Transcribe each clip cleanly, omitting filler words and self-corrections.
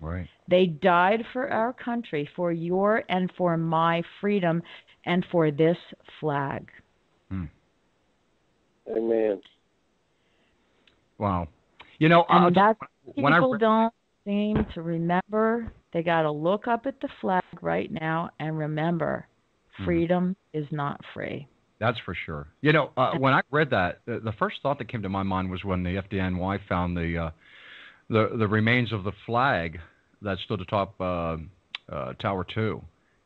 Right. They died for our country, for your and for my freedom, and for this flag. Hmm. Amen. Wow. You know, And that's when I people don't seem to remember. They got to look up at the flag right now and remember, freedom is not free. That's for sure. You know, when I read that, the first thought that came to my mind was when the FDNY found the remains of the flag that stood atop Tower 2,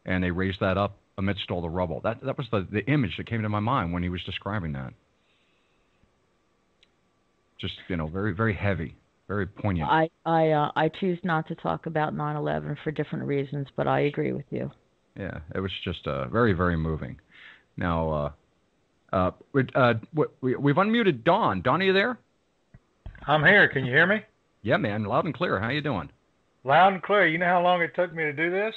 and they raised that up amidst all the rubble. That was the image that came to my mind when he was describing that. Just, you know, very, very heavy, very poignant. I choose not to talk about 9/11 for different reasons, but I agree with you. Yeah, it was just very, very moving. Now, we've unmuted Don. Don, are you there? I'm here. Can you hear me? Yeah, man, loud and clear. How you doing? Loud and clear. You know how long it took me to do this?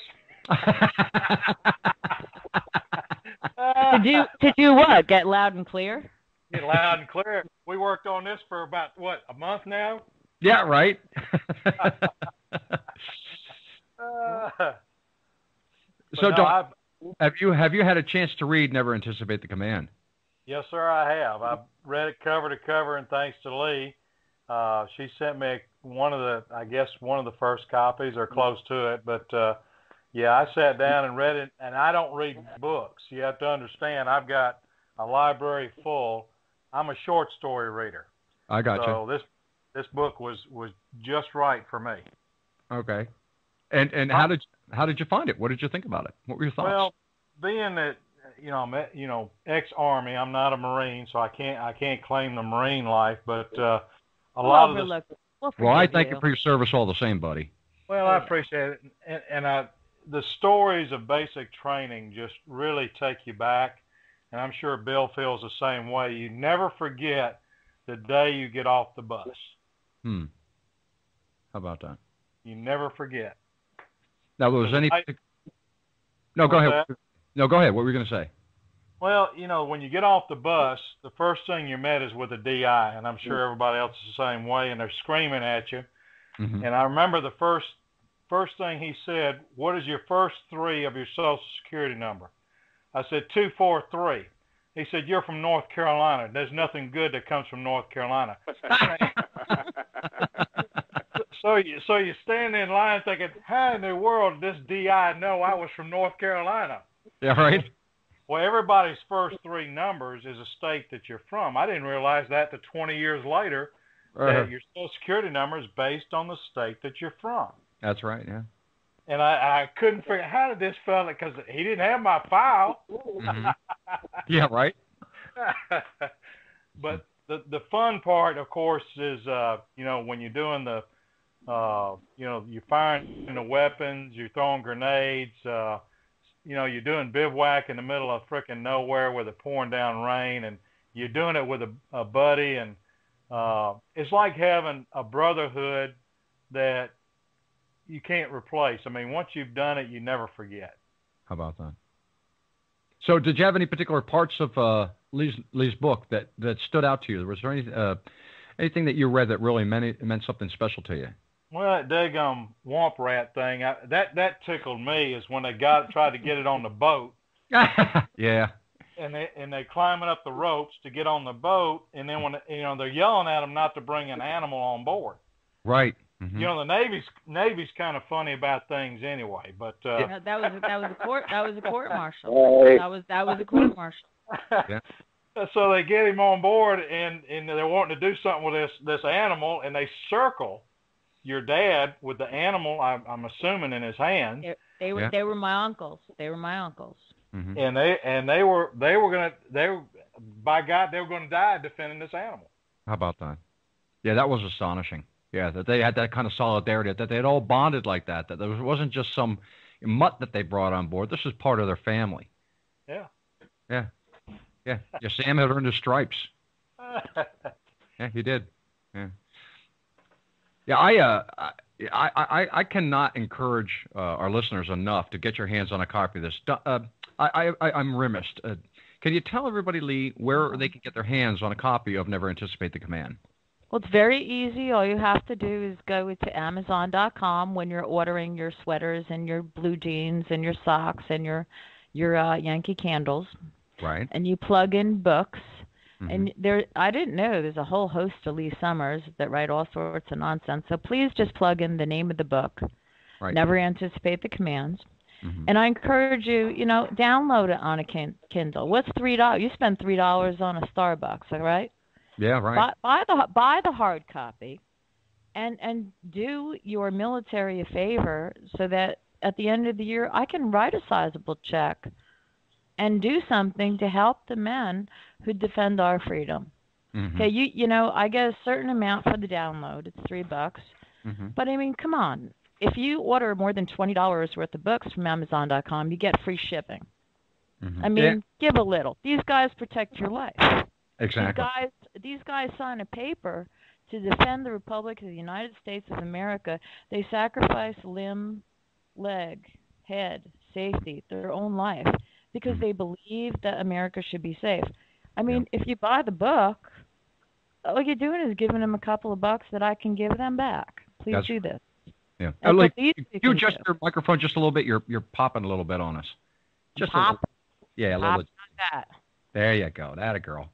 To do what? Get loud and clear? Get loud and clear. We worked on this for about, what, a month now? Yeah, right. So, no, Don, have you had a chance to read Never Anticipate the Command? Yes, sir, I have. I've read it cover to cover, and thanks to Lee, she sent me one of the first copies or close to it. But yeah, I sat down and read it, and I don't read books. You have to understand, I've got a library full. I'm a short story reader. I got you. So this book was just right for me. Okay. And how did you find it? What did you think about it? What were your thoughts? Well, being that I'm ex-Army, I'm not a Marine, so I can't claim the Marine life. But a lot of this. Well, I thank you for your service all the same, buddy. Well, I appreciate it, and the stories of basic training just really take you back, and I'm sure Bill feels the same way. You never forget the day you get off the bus. How about that? You never forget. Now, was any? No, go ahead. No, go ahead. What were you going to say? Well, when you get off the bus, the first thing you're met is with a DI, and I'm sure everybody else is the same way, and they're screaming at you. Mm-hmm. And I remember the first thing he said, "What is your first three of your Social Security number?" I said 243. He said, "You're from North Carolina. There's nothing good that comes from North Carolina." So you stand in line thinking, how in the world did this DI know I was from North Carolina? Yeah, right. Well, everybody's first three numbers is a state that you're from. I didn't realize that till 20 years later, that your Social Security number is based on the state that you're from. That's right, yeah. And I couldn't figure out, how did this fella, because he didn't have my file. Mm-hmm. Yeah, right. But the fun part, of course, is, when you're doing the, you're firing the weapons, you're throwing grenades, you're doing bivouac in the middle of frickin' nowhere with it pouring down rain, and you're doing it with a buddy, and it's like having a brotherhood that you can't replace. I mean, once you've done it, you never forget. How about that? So did you have any particular parts of Lee's book that stood out to you? Was there anything that you read that really meant something special to you? Well, that daggum womp rat thing, that tickled me, is when they tried to get it on the boat. Yeah. And they climbing up the ropes to get on the boat, and then when they're yelling at them not to bring an animal on board. Right. Mm-hmm. The Navy's kind of funny about things anyway, but that was a court martial. That was a court martial. Yeah. So they get him on board, and they're wanting to do something with this animal, and they circle your dad with the animal, I'm assuming, in his hands. They were my uncles. They were my uncles. Mm-hmm. And they were by God, they were gonna die defending this animal. How about that? Yeah, that was astonishing. Yeah, that they had that kind of solidarity, that they had all bonded like that there wasn't just some mutt that they brought on board. This was part of their family. Yeah. Yeah. Yeah. Yeah. Sam had earned his stripes. Yeah, he did. Yeah. Yeah, I cannot encourage our listeners enough to get your hands on a copy of this. I'm remiss. Can you tell everybody, Lee, where they can get their hands on a copy of Never Anticipate the Command? Well, it's very easy. All you have to do is go to Amazon.com when you're ordering your sweaters and your blue jeans and your socks and your Yankee candles, Right. and you plug in books. Mm-hmm. And I didn't know there's a whole host of Lee Summers that write all sorts of nonsense. So please just plug in the name of the book. Right. Never anticipate the commands. Mm-hmm. And I encourage you, download it on a Kindle. What's $3? You spend $3 on a Starbucks, all right? Yeah, right. Buy the hard copy, and do your military a favor so that at the end of the year I can write a sizable check and do something to help the men who defend our freedom. Mm-hmm. Okay, I get a certain amount for the download. It's $3. Mm-hmm. But I mean, come on. If you order more than $20 worth of books from Amazon.com, you get free shipping. Mm-hmm. I mean, give a little. These guys protect your life. Exactly. These guys sign a paper to defend the Republic of the United States of America. They sacrifice limb, leg, head, safety, their own life, because they believe that America should be safe. I mean, if you buy the book, all you're doing is giving them a couple of bucks that I can give them back. Please do this. Yeah. Like, you adjust your microphone just a little bit. You're popping a little bit on us. Just pop. A little. Yeah, a little. That. There you go. That a girl.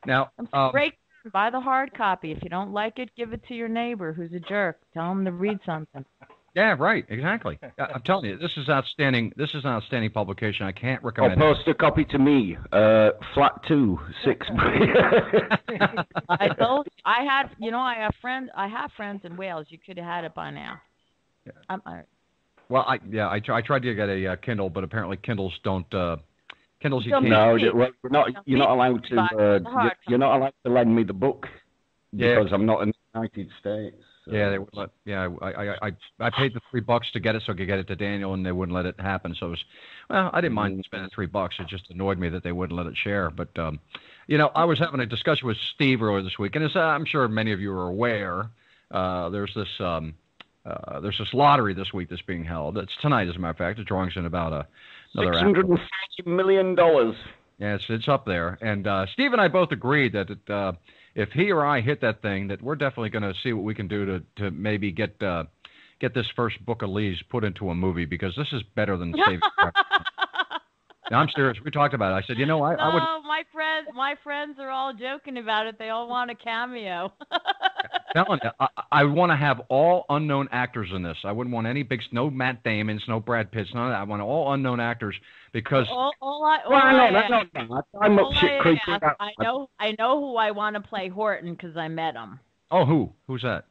Now, buy the hard copy. If you don't like it, give it to your neighbor who's a jerk. Tell him to read something. Yeah, right. Exactly. I'm telling you, this is outstanding. This is an outstanding publication. I can't recommend I'll post a copy to me. Flat 2, 6. I have friends in Wales. You could have had it by now. Yeah. Well, I tried to get a Kindle, but apparently Kindles don't. Kindles you can't. No, you're not allowed to. You're not allowed to lend me the book because I'm not in the United States. So. Yeah, they wouldn't let. Yeah, I paid the $3 to get it so I could get it to Daniel, and they wouldn't let it happen. So it was, well, I didn't mind spending $3. It just annoyed me that they wouldn't let it share. But I was having a discussion with Steve earlier this week, and as I'm sure many of you are aware, there's this lottery this week that's being held. It's tonight, as a matter of fact. The drawing's in about another $640 million. Yeah, it's up there. And Steve and I both agreed that if he or I hit that thing, that we're definitely going to see what we can do to maybe get this first book of Lee's put into a movie, because this is better than Saving Private Ryan. No, I'm serious. We talked about it. I said, I would. No, my friends are all joking about it. They all want a cameo. I'm telling you, I want to have all unknown actors in this. I wouldn't want any no Matt Damons, no Brad Pitts, none of that. I want all unknown actors because. I'm up shit creek. I know who I want to play Horton because I met him. Oh, who? Who's that?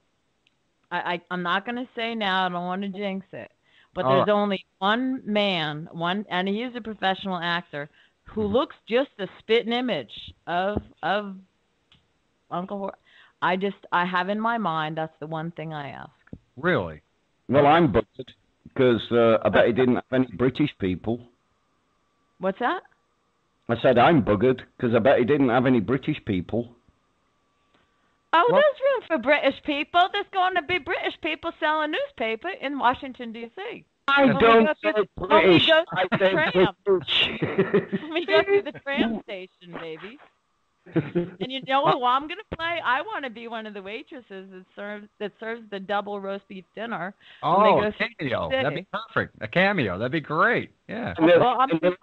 I'm not going to say now. I don't want to jinx it. But there's only one man, and he is a professional actor, who looks just a spitting image of Uncle Horton. I have in my mind, that's the one thing I ask. Really? Well, I'm buttered because I bet he didn't have any British people. What's that? I said I'm buggered because I bet he didn't have any British people. Oh, there's room for British people. There's going to be British people selling newspaper in Washington, D.C. I don't say British. I say British. We go through the tram station, baby. And you know who I'm going to play? I want to be one of the waitresses that serves the double roast beef dinner. Oh, a cameo. That'd be perfect. A cameo. That'd be great. Yeah. Well, I'm too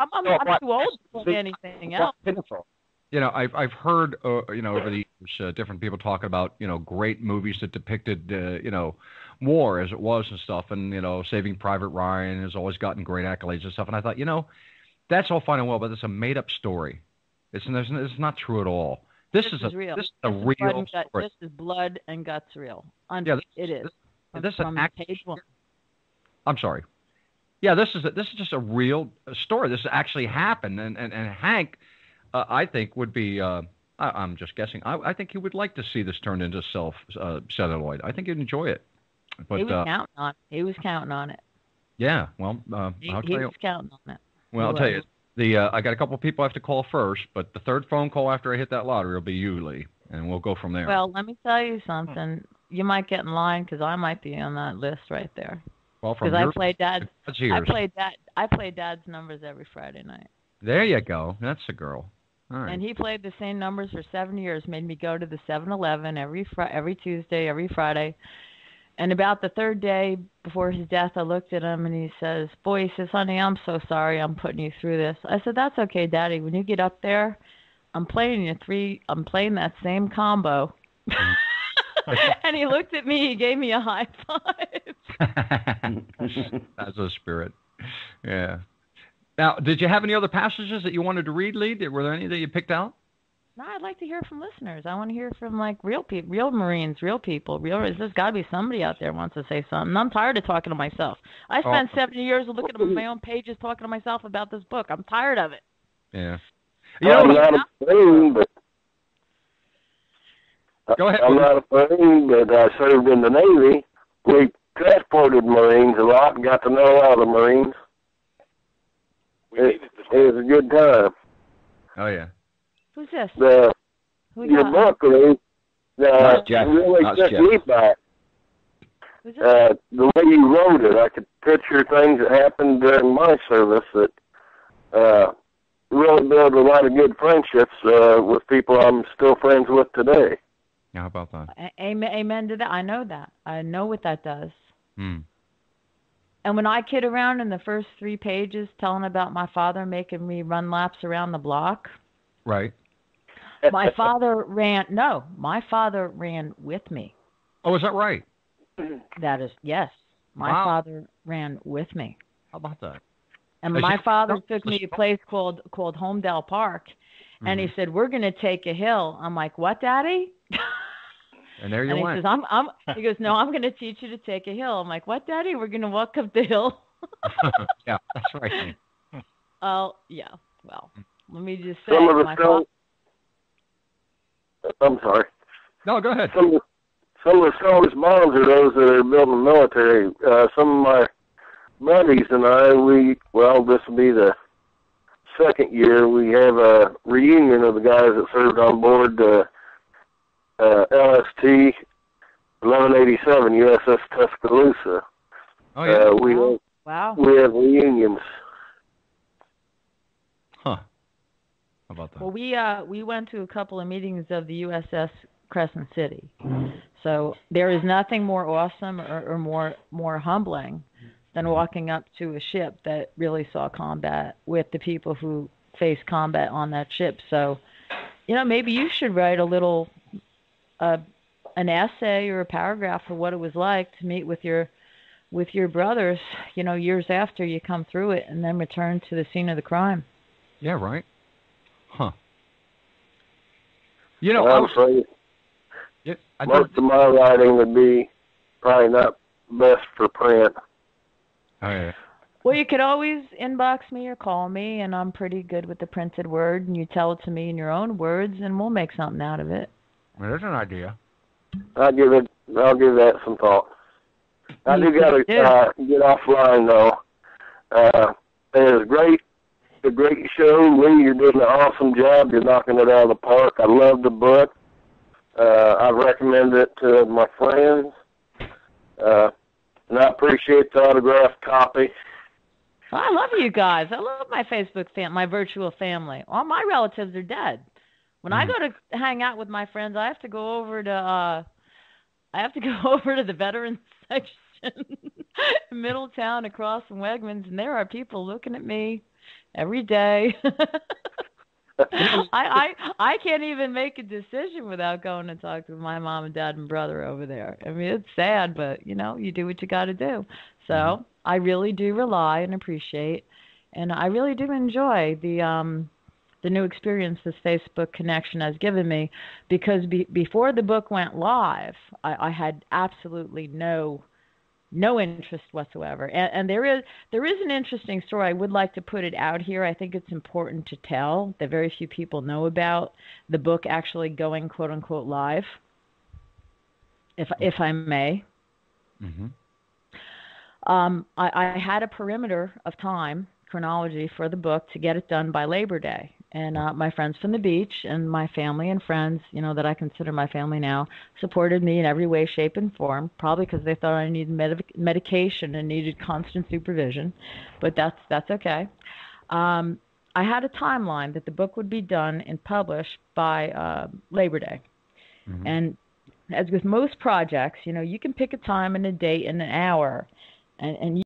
old to play anything else. I've heard, over the years, different people talking about, great movies that depicted, war as it was and stuff. And, Saving Private Ryan has always gotten great accolades and stuff. And I thought, that's all fine and well, but it's a made-up story. It's not true at all. This is real. This is a real story. This is blood and guts real. It is. This is page one. I'm sorry. Yeah, this is just a real story. This actually happened, and Hank, I think would be. I'm just guessing. I think he would like to see this turned into celluloid. I think he'd enjoy it. But he was counting on it. He was counting on it. Yeah. Well, he was counting on it. Well, I'll tell you. I got a couple of people I have to call first, but the third phone call after I hit that lottery will be you, Lee, and we'll go from there. Well, let me tell you something. You might get in line because I might be on that list right there. Well, because I play Dad's numbers every Friday night. There you go. That's a girl. All right. And he played the same numbers for 7 years, made me go to the 7-Eleven every Tuesday, every Friday. And about the third day before his death, I looked at him and he says, "Boy," he says, "honey, I'm so sorry I'm putting you through this." I said, "That's okay, Daddy. When you get up there, I'm playing that same combo." And he looked at me, he gave me a high five. That's a spirit. Yeah. Now, did you have any other passages that you wanted to read, Lee? Were there any that you picked out? No, I'd like to hear from listeners. I want to hear from like real people, real Marines, real people. There's got to be somebody out there who wants to say something. I'm tired of talking to myself. I spent 70 years looking at my own pages talking to myself about this book. I'm tired of it. Yeah. I'm not a Marine, but go ahead. I'm not a Marine, but I served in the Navy. We transported Marines a lot and got to know a lot of Marines. It was a good time. Oh, yeah. Who's this? Your book, Lee, Jeff. really took me back. The way you wrote it, I could picture things that happened during my service that really built a lot of good friendships with people I'm still friends with today. Yeah, how about that? Amen to that. I know that. I know what that does. Hmm. And when I kid around in the first 3 pages telling about my father making me run laps around the block. Right. My father ran with me. Oh, is that right? That is, yes. My father ran with me. How about that? And my father took me to a place called Homedale Park, and he said, "We're going to take a hill." I'm like, "What, Daddy?" And there you and went. He says, he goes, "No, I'm going to teach you to take a hill." I'm like, "What, Daddy? We're going to walk up the hill?" Yeah, that's right. Oh, yeah. Well, let me just say, my father. I'm sorry. No, go ahead. Some of the strongest bonds are those that are built in the military. Some of my buddies and I, this will be the second year, we have a reunion of the guys that served on board LST 1187 USS Tuscaloosa. Oh, yeah. We have reunions. Huh. How about that? Well, we went to a couple of meetings of the USS Crescent City. So there is nothing more awesome or more humbling than walking up to a ship that really saw combat with the people who faced combat on that ship. So, maybe you should write a little, an essay or a paragraph of what it was like to meet with your brothers, years after you come through it and then return to the scene of the crime. Yeah, right. Huh. Most of my writing would be probably not best for print. Oh, yeah. Well, you could always inbox me or call me, and I'm pretty good with the printed word, and you tell it to me in your own words, and we'll make something out of it. Well, there's an idea. I'll give that some thought. I do got to get offline, though. It was great. A great show. Lee, you're doing an awesome job. You're knocking it out of the park. I love the book. I recommend it to my friends. And I appreciate the autographed copy. I love you guys. I love my Facebook my virtual family. All my relatives are dead. When I go to hang out with my friends, I have to go over to the veterans section in Middletown across from Wegmans, and there are people looking at me every day. I can't even make a decision without going to talk to my mom and dad and brother over there. I mean, it's sad, but you do what you got to do. So I really do rely and appreciate, and I really do enjoy the new experience this Facebook connection has given me, because before the book went live, I had absolutely no interest whatsoever. And there is an interesting story. I would like to put it out here. I think it's important to tell that very few people know about the book actually going quote unquote live, if I may. Mm-hmm. I had a perimeter of time chronology for the book to get it done by Labor Day. And my friends from the beach and my family and friends, that I consider my family now, supported me in every way, shape, and form, probably because they thought I needed medication and needed constant supervision. But that's okay. I had a timeline that the book would be done and published by Labor Day. Mm-hmm. And as with most projects, you can pick a time and a date and an hour, and